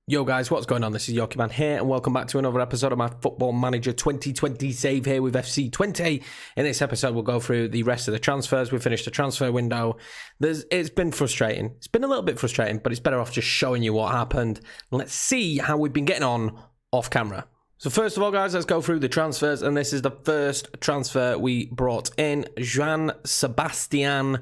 Yo guys, what's going on? This is Yoki Man here and welcome back to another episode of my Football Manager 2020 save here with FC Twente. In this episode we'll go through the rest of the transfers. We finished the transfer window. It's been frustrating. It's been a little bit frustrating, but it's better off just showing you what happened. Let's see how we've been getting on off camera. So first of all guys, let's go through the transfers, and this is the first transfer we brought in. Jean Sebastian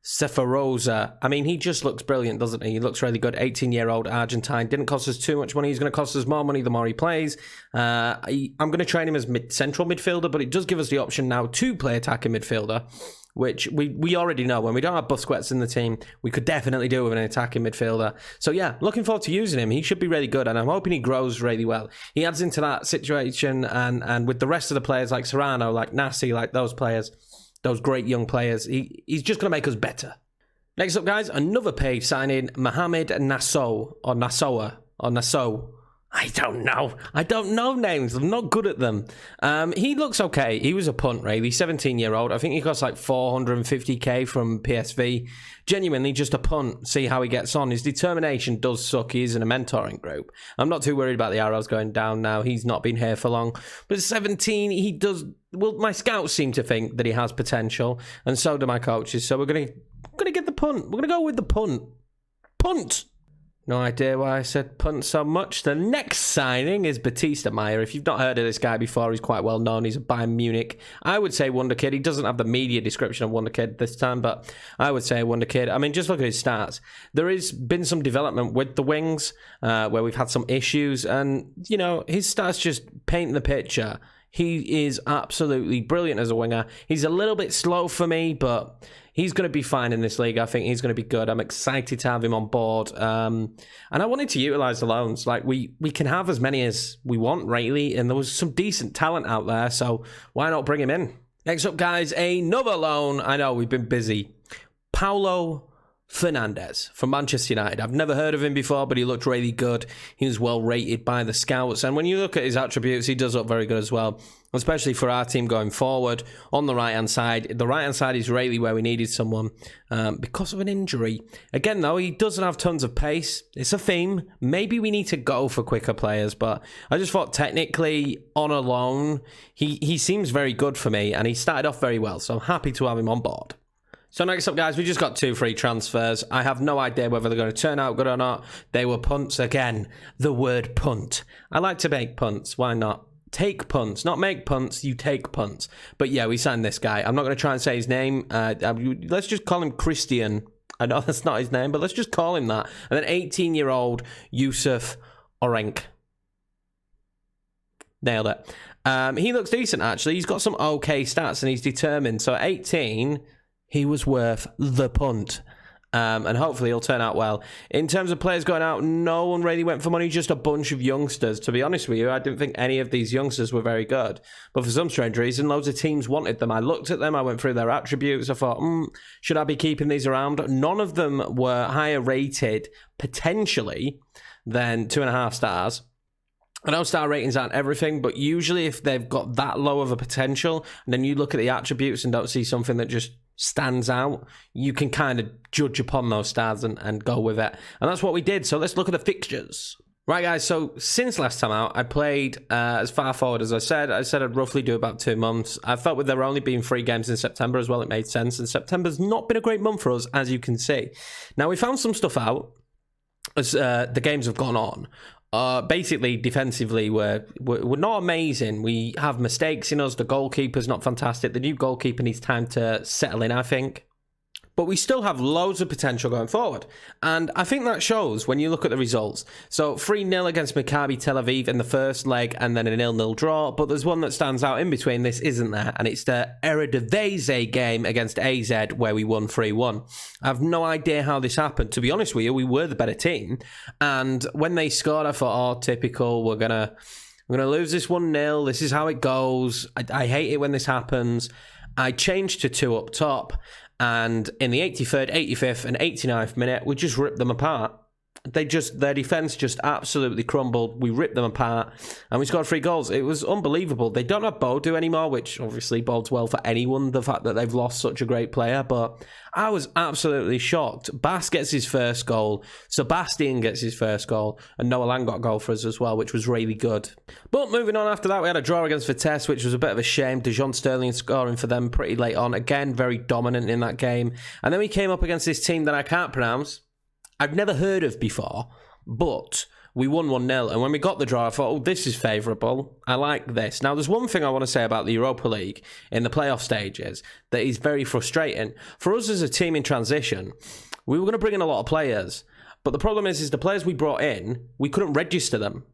Cefarosa. I mean, he just looks brilliant, doesn't he? He looks really good. 18-year-old Argentine. Didn't cost us too much money. He's going to cost us more money the more he plays. I'm going to train him as central midfielder, but it does give us the option now to play attacking midfielder, which we already know. When we don't have Busquets in the team, we could definitely do with an attacking midfielder. So yeah, looking forward to using him. He should be really good, and I'm hoping he grows really well. He adds into that situation, and with the rest of the players like Serrano, like Nassi, like those players, those great young players, he's just going to make us better. Next up, guys, another pay signing, Mohamed Nassau, or Nassoa, or Nassau. I don't know names. I'm not good at them. He looks okay. He was a punt, really. 17-year-old. I think he costs like 450k from PSV. Genuinely just a punt. See how he gets on. His determination does suck. He is in a mentoring group. I'm not too worried about the arrows going down now. He's not been here for long. But at 17, he does... Well, my scouts seem to think that he has potential, and so do my coaches. So we're going to get the punt. We're going to go with the punt. Punt! No idea why I said punt so much. The next signing is Batista Meyer. If you've not heard of this guy before, he's quite well known. He's a Bayern Munich. I would say wonder kid. He doesn't have the media description of wonder kid this time, but I would say wonder kid. I mean, just look at his stats. There has been some development with the wings where we've had some issues, and, you know, his stats just paint the picture. He is absolutely brilliant as a winger. He's a little bit slow for me, but he's going to be fine in this league. I think he's going to be good. I'm excited to have him on board. And I wanted to utilise the loans. Like, we can have as many as we want, really. And there was some decent talent out there, so why not bring him in? Next up, guys, another loan. I know, we've been busy. Paulo Fernandes from Manchester United. I've never heard of him before, but he looked really good. He was well rated by the scouts, and when you look at his attributes, he does look very good as well, especially for our team going forward. On the right hand side, the right hand side is really where we needed someone because of an injury. Again though, he doesn't have tons of pace. It's a theme. Maybe we need to go for quicker players, but I just thought technically on a loan he seems very good for me, and he started off very well, so I'm happy to have him on board. So next up, guys, we just got 2 free transfers. I have no idea whether they're going to turn out good or not. They were punts again. The word punt. I like to make punts. Why not? Take punts. Not make punts, you take punts. But yeah, we signed this guy. I'm not going to try and say his name. Let's just call him Christian. I know that's not his name, but let's just call him that. And then 18-year-old Yusuf Orenk. Nailed it. He looks decent, actually. He's got some okay stats, and he's determined. So at 18... he was worth the punt. And hopefully he'll turn out well. In terms of players going out, no one really went for money, just a bunch of youngsters. To be honest with you, I didn't think any of these youngsters were very good. But for some strange reason, loads of teams wanted them. I looked at them, I went through their attributes, I thought, should I be keeping these around? None of them were higher rated, potentially, than 2.5 stars. I know star ratings aren't everything, but usually if they've got that low of a potential, and then you look at the attributes and don't see something that just stands out, you can kind of judge upon those stars and go with it. And that's what we did. So let's look at the fixtures. Right, guys, so since last time out, I played as far forward as I said. I said I'd roughly do about 2 months. I felt with there only being 3 games in September as well, it made sense. And September's not been a great month for us, as you can see. Now, we found some stuff out as the games have gone on. Basically, defensively, we're not amazing. We have mistakes in us. The goalkeeper's not fantastic. The new goalkeeper needs time to settle in, I think. But we still have loads of potential going forward. And I think that shows when you look at the results. So 3-0 against Maccabi Tel Aviv in the first leg, and then a 0-0 draw. But there's one that stands out in between this, isn't there? And it's the Eredivisie game against AZ where we won 3-1. I have no idea how this happened. To be honest with you, we were the better team. And when they scored, I thought, oh, typical, we're gonna lose this 1-0. This is how it goes. I hate it when this happens. I changed to 2 up top. And in the 83rd, 85th, and 89th minute, we just ripped them apart. Their defence just absolutely crumbled. We ripped them apart and we scored 3 goals. It was unbelievable. They don't have Bodo anymore, which obviously bodes well for anyone, the fact that they've lost such a great player. But I was absolutely shocked. Bass gets his first goal, Sebastian gets his first goal, and Noah Lang got a goal for us as well, which was really good. But moving on after that, we had a draw against Vitesse, which was a bit of a shame. Dejon Sterling scoring for them pretty late on. Again, very dominant in that game. And then we came up against this team that I can't pronounce. I've never heard of before, but we won 1-0. And when we got the draw, I thought, oh, this is favourable. I like this. Now, there's one thing I want to say about the Europa League in the playoff stages that is very frustrating. For us as a team in transition, we were going to bring in a lot of players. But the problem is the players we brought in, we couldn't register them.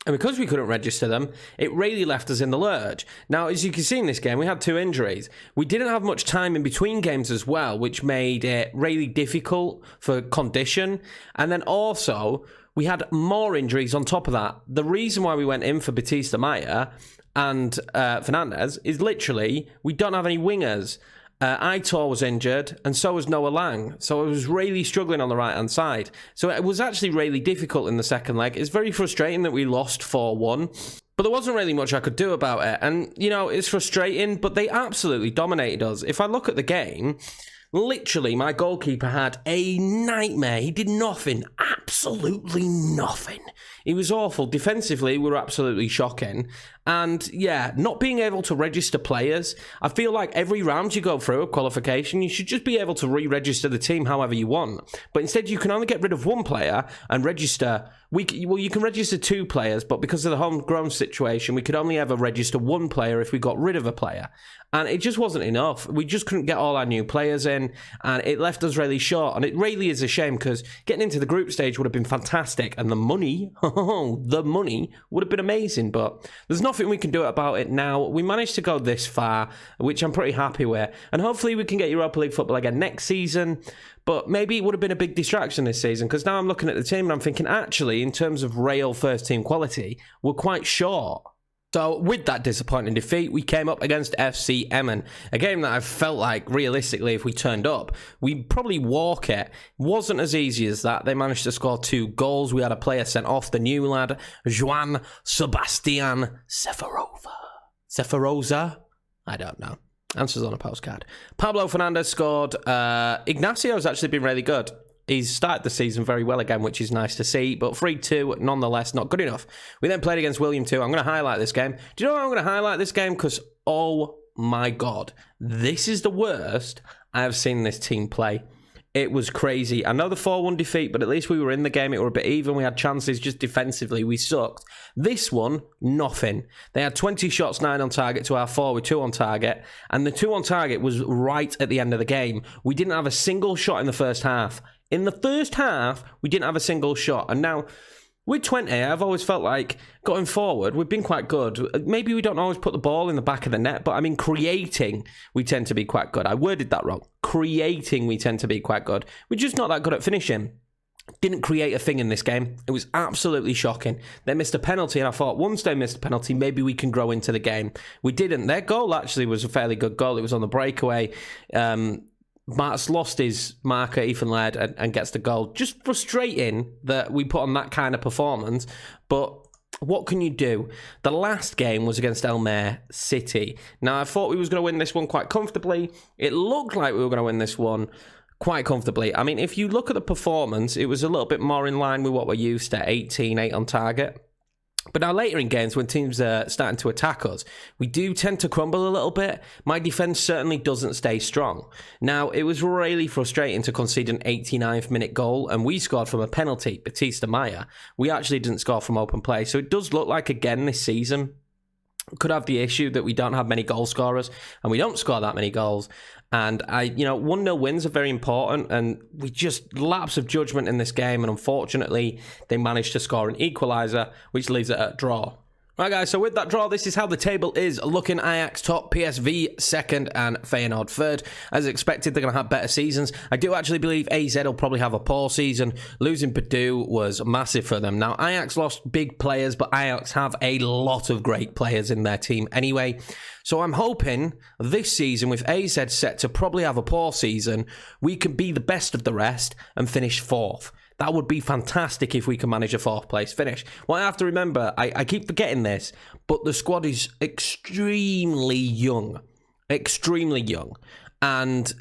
And because we couldn't register them, it really left us in the lurch. Now, as you can see in this game, we had 2 injuries. We didn't have much time in between games as well, which made it really difficult for condition. And then also, we had more injuries on top of that. The reason why we went in for Batista Maya and Fernandez is literally, we don't have any wingers. Aitor was injured, and so was Noah Lang. So I was really struggling on the right-hand side. So it was actually really difficult in the second leg. It's very frustrating that we lost 4-1, but there wasn't really much I could do about it. And, you know, it's frustrating, but they absolutely dominated us. If I look at the game, literally, my goalkeeper had a nightmare. He did nothing. Absolutely nothing. He was awful. Defensively, we were absolutely shocking. And yeah, not being able to register players, I feel like every round you go through a qualification, you should just be able to re-register the team however you want. But instead, you can only get rid of 1 player and register. You can register 2 players, but because of the homegrown situation, we could only ever register 1 player if we got rid of a player. And it just wasn't enough. We just couldn't get all our new players in, and it left us really short. And it really is a shame, because getting into the group stage would have been fantastic, and the money would have been amazing. But there's nothing we can do about it now. We managed to go this far, which I'm pretty happy with. And hopefully we can get Europa League football again next season. But maybe it would have been a big distraction this season, because now I'm looking at the team and I'm thinking, actually, in terms of real first team quality, we're quite short. So with that disappointing defeat, we came up against FC Emmen, a game that I felt like, realistically, if we turned up, we'd probably walk it. Wasn't as easy as that. They managed to score 2 goals. We had a player sent off, the new lad, Joan Sebastian Seferoza? I don't know. Answers on a postcard. Pablo Fernandez scored. Ignacio's actually been really good. He's started the season very well again, which is nice to see, but 3-2, nonetheless, not good enough. We then played against William II. I'm going to highlight this game. Do you know why I'm going to highlight this game? Because, oh my God, this is the worst I have seen this team play. It was crazy. I know the 4-1 defeat, but at least we were in the game. It were a bit even. We had chances just defensively. We sucked. This one, nothing. They had 20 shots, 9 on target to our 4 with 2 on target. And the 2 on target was right at the end of the game. We didn't have a single shot in the first half. In the first half, we didn't have a single shot. And now, with Twente, I've always felt like, going forward, we've been quite good. Maybe we don't always put the ball in the back of the net, but I mean, creating, we tend to be quite good. I worded that wrong. Creating, we tend to be quite good. We're just not that good at finishing. Didn't create a thing in this game. It was absolutely shocking. They missed a penalty, and I thought, once they missed a penalty, maybe we can grow into the game. We didn't. Their goal actually was a fairly good goal. It was on the breakaway. Mart's lost his marker, Ethan Laird, and gets the goal. Just frustrating that we put on that kind of performance, but what can you do? The last game was against Elmer City. Now, I thought we was going to win this one quite comfortably. It looked like we were going to win this one quite comfortably. I mean, if you look at the performance, it was a little bit more in line with what we're used to, 18, 8 on target. But now later in games, when teams are starting to attack us, we do tend to crumble a little bit. My defence certainly doesn't stay strong. Now, it was really frustrating to concede an 89th minute goal, and we scored from a penalty, Batista Maya. We actually didn't score from open play. So it does look like, again, this season could have the issue that we don't have many goal scorers, and we don't score that many goals. And 1-0 wins are very important, and we just lapse of judgment in this game, and unfortunately, they managed to score an equaliser, which leaves it at a draw. Right, guys, so with that draw, this is how the table is looking. Ajax top, PSV second, and Feyenoord third. As expected, they're going to have better seasons. I do actually believe AZ will probably have a poor season. Losing Purdue was massive for them. Now, Ajax lost big players, but Ajax have a lot of great players in their team anyway. So I'm hoping this season, with AZ set to probably have a poor season, we can be the best of the rest and finish fourth. That would be fantastic if we can manage a 4th place finish. Well, I have to remember, I keep forgetting this, but the squad is extremely young. Extremely young. And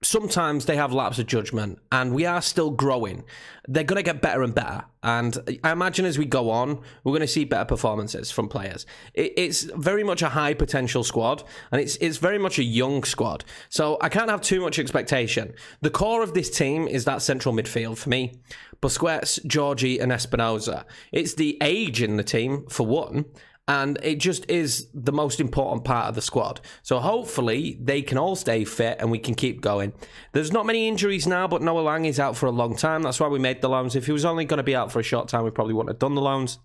sometimes they have lapse of judgment, and we are still growing. They're going to get better and better, and I imagine as we go on, we're going to see better performances from players. It's very much a high potential squad, and it's very much a young squad, so I can't have too much expectation. The core of this team is that central midfield for me. Busquets, Georgie and Espinosa. It's the age in the team, for one, and it just is the most important part of the squad. So hopefully they can all stay fit and we can keep going. There's not many injuries now, but Noah Lang is out for a long time. That's why we made the loans. If he was only going to be out for a short time, we probably wouldn't have done the loans.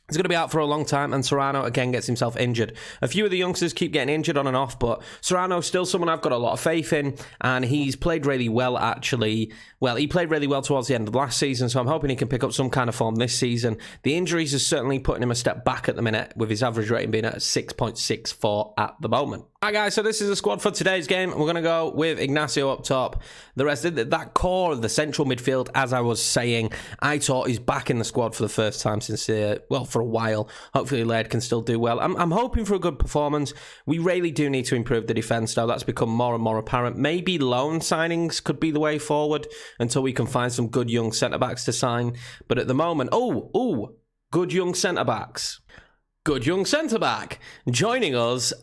He's going to be out for a long time, and Serrano again gets himself injured. A few of the youngsters keep getting injured on and off, but Serrano's still someone I've got a lot of faith in, and he's played really well, actually. Well, he played really well towards the end of last season, so I'm hoping he can pick up some kind of form this season. The injuries are certainly putting him a step back at the minute, with his average rating being at 6.64 at the moment. Alright guys, so this is the squad for today's game. We're going to go with Ignacio up top. The rest of that core of the central midfield, as I was saying, Aitor is back in the squad for the first time since, for a while. Hopefully Laird can still do well. I'm hoping for a good performance. We really do need to improve the defence, though. That's become more and more apparent. Maybe loan signings could be the way forward until we can find some good young centre-backs to sign. But at the moment, good young centre-backs. Good young centre-back joining us.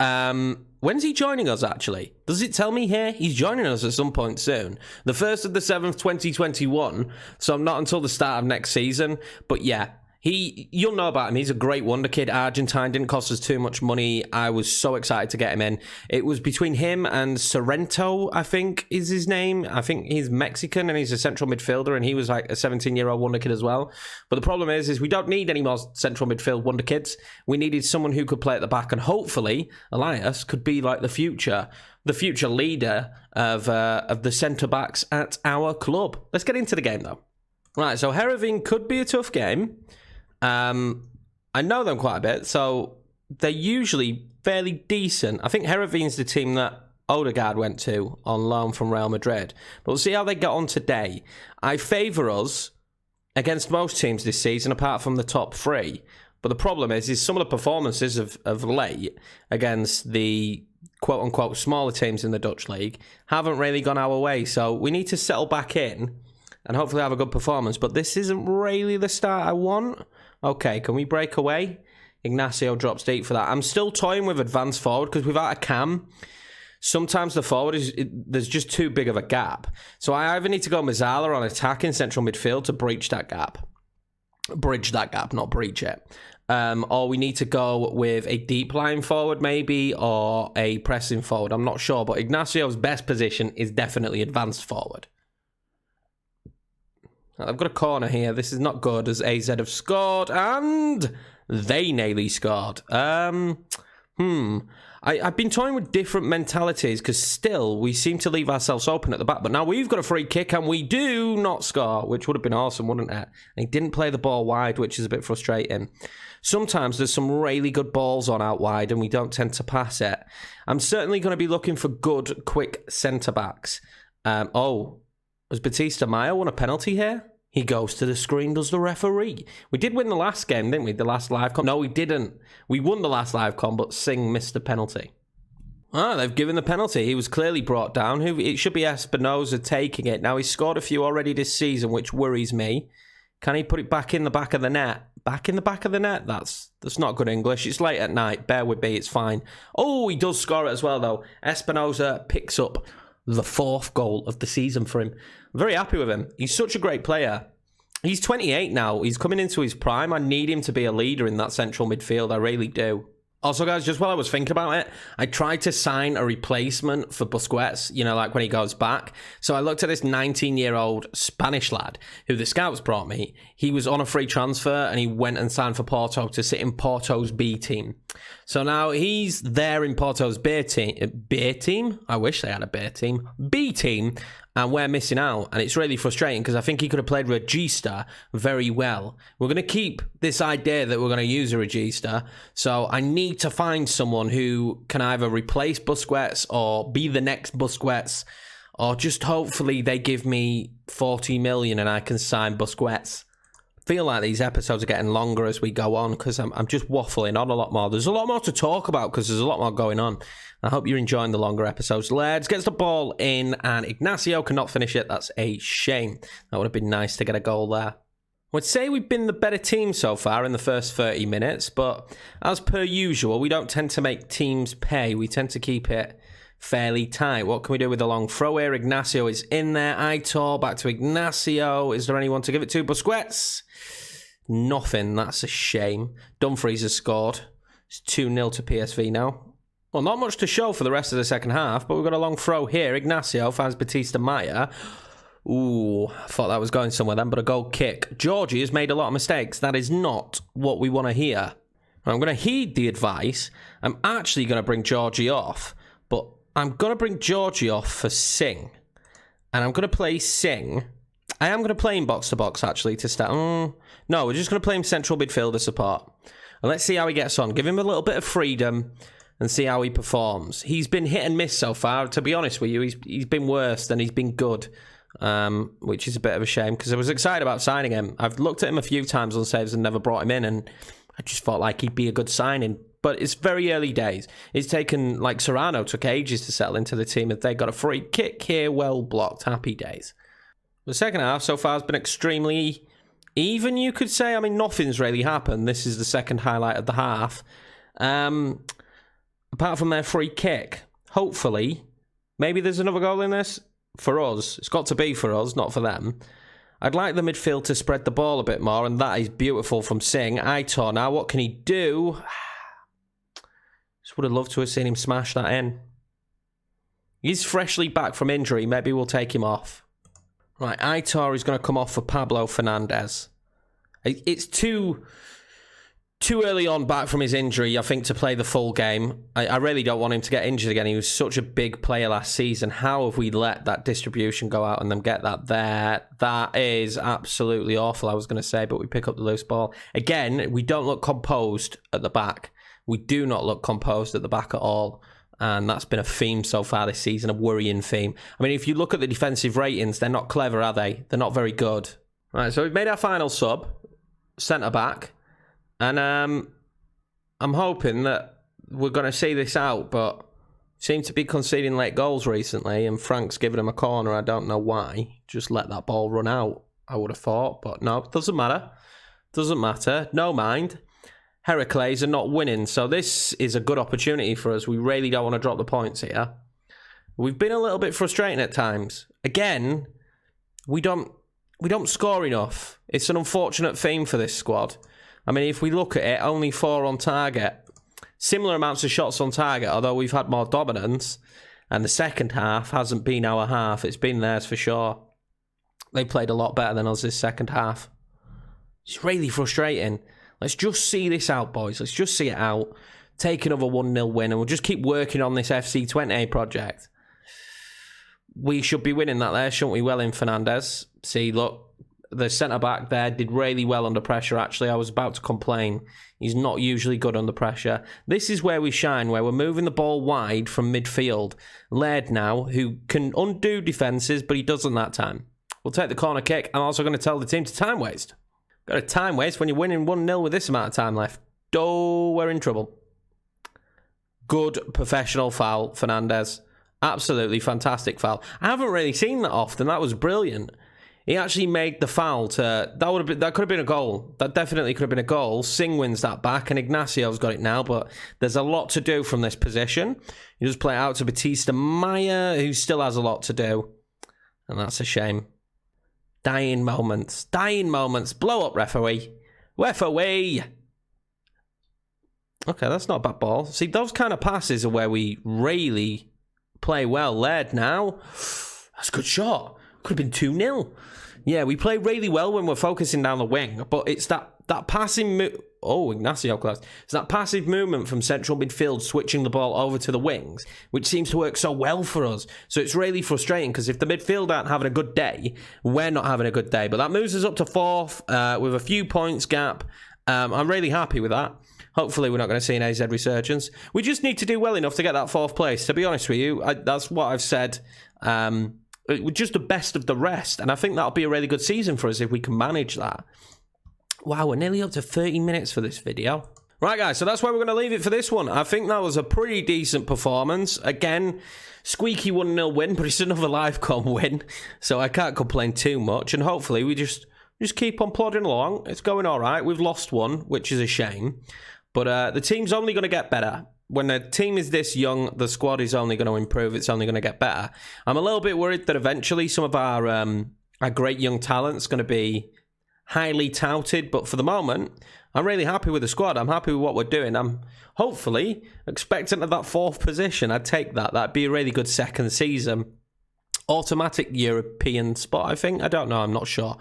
When's he joining us, actually? Does it tell me here? He's joining us at some point soon. The 1st of the 7th, 2021. So not until the start of next season. But yeah, you'll know about him. He's a great wonder kid. Argentine, didn't cost us too much money. I was so excited to get him in. It was between him and Sorrento, I think is his name. I think he's Mexican and he's a central midfielder, and he was like a 17-year-old wonder kid as well. But the problem is we don't need any more central midfield wonder kids. We needed someone who could play at the back, and hopefully Elias could be like the future leader of the centre-backs at our club. Let's get into the game, though. Right, so Heerenveen could be a tough game. I know them quite a bit, so they're usually fairly decent. I think Heerenveen's the team that Odegaard went to on loan from Real Madrid. But we'll see how they get on today. I favour us against most teams this season, apart from the top 3. But the problem is some of the performances of late against the quote-unquote smaller teams in the Dutch league haven't really gone our way. So we need to settle back in and hopefully have a good performance. But this isn't really the start I want. Okay, can we break away? Ignacio drops deep for that. I'm still toying with advanced forward because without a cam, sometimes the forward there's just too big of a gap. So I either need to go Mazzala on attacking central midfield to breach that gap. Bridge that gap, not breach it. Or we need to go with a deep line forward maybe, or a pressing forward. I'm not sure, but Ignacio's best position is definitely advanced forward. I've got a corner here. This is not good as AZ have scored, and they nearly scored. I've been toying with different mentalities because still we seem to leave ourselves open at the back. But now we've got a free kick and we do not score, which would have been awesome, wouldn't it? And he didn't play the ball wide, which is a bit frustrating. Sometimes there's some really good balls on out wide and we don't tend to pass it. I'm certainly going to be looking for good, quick centre-backs. Was Batista Maya won a penalty here? He goes to the screen, does the referee. We did win the last game, didn't we? The last live com. No, we didn't. We won the last live com, but Singh missed the penalty. They've given the penalty. He was clearly brought down. It should be Espinosa taking it. Now, he's scored a few already this season, which worries me. Can he put it back in the back of the net? Back in the back of the net? That's not good English. It's late at night. Bear with me. It's fine. Oh, he does score it as well, though. Espinosa picks up the 4th goal of the season for him. I'm very happy with him. He's such a great player. He's 28 now. He's coming into his prime. I need him to be a leader in that central midfield. I really do. Also, guys, just while I was thinking about it, I tried to sign a replacement for Busquets, like when he goes back. So I looked at this 19-year-old Spanish lad who the scouts brought me. He was on a free transfer and he went and signed for Porto to sit in Porto's B team. So now he's there in Porto's B team? I wish they had a B team. B team. And we're missing out. And it's really frustrating because I think he could have played Regista very well. We're going to keep this idea that we're going to use a Regista. So I need to find someone who can either replace Busquets or be the next Busquets Or just hopefully they give me 40 million and I can sign Busquets. Feel like these episodes are getting longer as we go on because I'm just waffling on a lot more. There's a lot more to talk about because there's a lot more going on. I hope you're enjoying the longer episodes. Laird gets the ball in and Ignacio cannot finish it. That's a shame. That would have been nice to get a goal there. I would say we've been the better team so far in the first 30 minutes, but as per usual, we don't tend to make teams pay. We tend to keep it fairly tight. What can we do with the long throw here? Ignacio is in there. Aitor back to Ignacio. Is there anyone to give it to? Busquets? Nothing. That's a shame. Dumfries has scored. It's 2-0 to PSV now. Well, not much to show for the rest of the second half, but we've got a long throw here. Ignacio finds Batista Maya. Ooh, I thought that was going somewhere then, but a goal kick. Georgie has made a lot of mistakes. That is not what we want to hear. I'm going to heed the advice. I'm actually going to bring Georgie off, but I'm going to bring Georgie off for Singh. And I'm going to play Singh. I am going to play him box-to-box, actually, to start. No, we're just going to play him central midfielder support. And let's see how he gets on. Give him a little bit of freedom and see how he performs. He's been hit and miss so far. To be honest with you, he's been worse than he's been good, which is a bit of a shame because I was excited about signing him. I've looked at him a few times on saves and never brought him in, and I just felt like he'd be a good signing. But it's very early days. It's taken, like Serrano took ages to settle into the team. If they got a free kick here, well blocked, happy days. The second half so far has been extremely even, you could say. I mean, nothing's really happened. This is the second highlight of the half. Apart from their free kick, hopefully, maybe there's another goal in this. For us, it's got to be for us, not for them. I'd like the midfield to spread the ball a bit more, and that is beautiful from Singh. Aitor now, what can he do? Just would have loved to have seen him smash that in. He's freshly back from injury. Maybe we'll take him off. Right, Aitor is going to come off for Pablo Fernandes. It's too early on back from his injury, I think, to play the full game. I really don't want him to get injured again. He was such a big player last season. How have we let that distribution go out and them get that there? That is absolutely awful, I was going to say, but we pick up the loose ball. Again, we don't look composed at the back. We do not look composed at the back at all. And that's been a theme so far this season, a worrying theme. I mean, if you look at the defensive ratings, they're not clever, are they? They're not very good. Right, so we've made our final sub, centre-back. And I'm hoping that we're going to see this out, but seem to be conceding late goals recently, and Frank's giving him a corner. I don't know why. Just let that ball run out, I would have thought. But no, doesn't matter. Doesn't matter. No mind. Heracles are not winning, so this is a good opportunity for us. We really don't want to drop the points here. We've been a little bit frustrating at times. Again, we don't score enough. It's an unfortunate theme for this squad. I mean, if we look at it, only 4 on target. Similar amounts of shots on target, although we've had more dominance. And the second half hasn't been our half. It's been theirs for sure. They played a lot better than us this second half. It's really frustrating. Let's just see this out, boys. Let's just see it out. Take another 1-0 win, and we'll just keep working on this FC Twente project. We should be winning that there, shouldn't we? Well in Fernandes. See, look, the centre-back there did really well under pressure, actually. I was about to complain. He's not usually good under pressure. This is where we shine, where we're moving the ball wide from midfield. Laird now, who can undo defences, but he doesn't that time. We'll take the corner kick. I'm also going to tell the team to time waste. Got a time waste when you're winning 1-0 with this amount of time left. Oh, we're in trouble. Good professional foul, Fernandes. Absolutely fantastic foul. I haven't really seen that often. That was brilliant. He actually made the foul to... That could have been a goal. That definitely could have been a goal. Singh wins that back, and Ignacio's got it now, but there's a lot to do from this position. He just play it out to Batista Maya, who still has a lot to do. And that's a shame. Dying moments. Dying moments. Blow up, referee. Referee! Okay, that's not a bad ball. See, those kind of passes are where we really play well. Laird now. That's a good shot. Could have been 2-0. Yeah, we play really well when we're focusing down the wing, but it's that passing... Oh, Ignacio close. It's that passive movement from central midfield switching the ball over to the wings, which seems to work so well for us. So it's really frustrating because if the midfield aren't having a good day, we're not having a good day. But that moves us up to 4th with a few points gap. I'm really happy with that. Hopefully we're not going to see an AZ resurgence. We just need to do well enough to get that 4th place. To be honest with you, that's what I've said just the best of the rest. And I think that'll be a really good season for us if we can manage that. Wow, we're nearly up to 30 minutes for this video. Right, guys, so that's where we're going to leave it for this one. I think that was a pretty decent performance. Again, squeaky 1-0 win, but it's another LiveCom win, so I can't complain too much. And hopefully we just keep on plodding along. It's going all right. We've lost one, which is a shame. But the team's only going to get better. When a team is this young, the squad is only going to improve. It's only going to get better. I'm a little bit worried that eventually some of our great young talent's going to be highly touted. But for the moment, I'm really happy with the squad. I'm happy with what we're doing. I'm hopefully expectant of that 4th position. I'd take that. That'd be a really good second season. Automatic European spot, I think. I don't know. I'm not sure.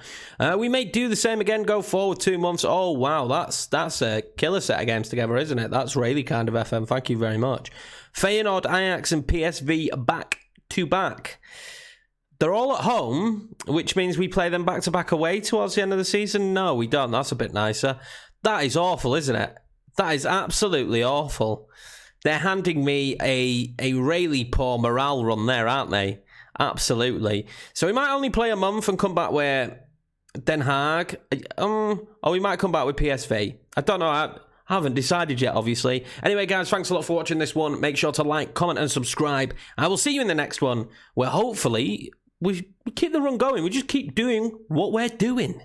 We may do the same again, go forward 2 months. Oh, wow. That's a killer set of games together, isn't it? That's really kind of FM. Thank you very much. Feyenoord, Ajax, and PSV back to back. They're all at home, which means we play them back to back away towards the end of the season. No, we don't. That's a bit nicer. That is awful, isn't it? That is absolutely awful. They're handing me a really poor morale run there, aren't they? Absolutely. So we might only play a month and come back with Den Haag. Or we might come back with PSV. I don't know. I haven't decided yet, obviously. Anyway, guys, thanks a lot for watching this one. Make sure to like, comment, and subscribe. I will see you in the next one, where hopefully we keep the run going. We just keep doing what we're doing.